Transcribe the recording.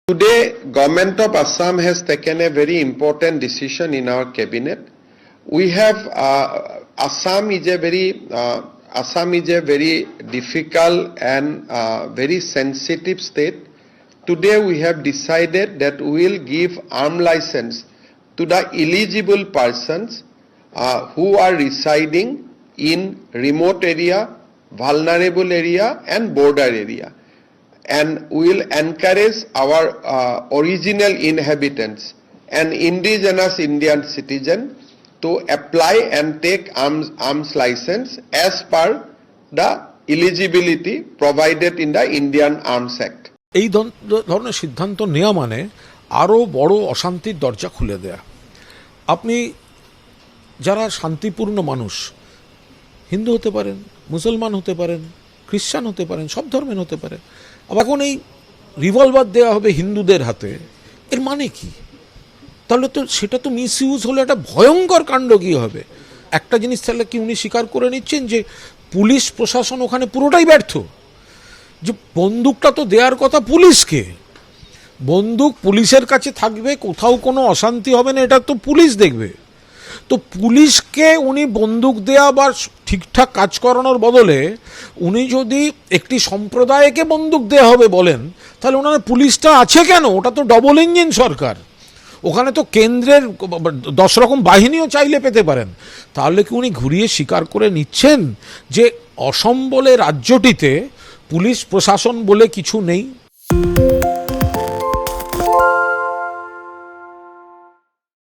Today, Government of Assam has taken a very important decision in our cabinet. We have Assam is a very difficult and very sensitive state. Today, we have decided that we will give arm license to the eligible persons who are residing in remote area, vulnerable area, and border area. And we will encourage our original inhabitants and indigenous Indian citizen to apply and take arms license as per the eligibility provided in the Indian Arms Act. এই ধরনের সিদ্ধান্ত নেওয়া মানে আরও বড় অশান্তির দরজা খুলে দেয়া। আপনি যারা শান্তিপূর্ণ মানুষ, হিন্দু হতে পারেন, মুসলমান হতে পারেন, খ্রিস্টান হতে পারেন, সব ধর্মের হতে পারে, আবার এখন এই রিভলভার দেওয়া হবে হিন্দুদের হাতে, এর মানে কি? তাহলে তো সেটা তো মিস ইউজ হলে একটা ভয়ঙ্কর কাণ্ড কী হবে। একটা জিনিস তাহলে কি উনি স্বীকার করে নিচ্ছেন যে পুলিশ প্রশাসন ওখানে পুরোটাই ব্যর্থ, যে বন্দুকটা তো দেওয়ার কথা পুলিশকে, বন্দুক পুলিশের কাছে থাকবে, কোথাও কোনো অশান্তি হবে না, এটা তো পুলিশ দেখবে। তো পুলিশকে উনি বন্দুক দেয়া বা ঠিকঠাক কাজ করানোর বদলে উনি যদি একটি সম্প্রদায়কে বন্দুক দেওয়া হবে বলেন, তাহলে ওনার পুলিশটা আছে কেন? ওটা তো ডবল ইঞ্জিন সরকার, ওখানে তো কেন্দ্রের 10 রকম বাহিনীও চাইলে পেতে পারেন। তাহলে কি উনি ঘুরিয়ে স্বীকার করে নিচ্ছেন যে অসম বলে রাজ্যটিতে পুলিশ প্রশাসন বলে কিছু নেই?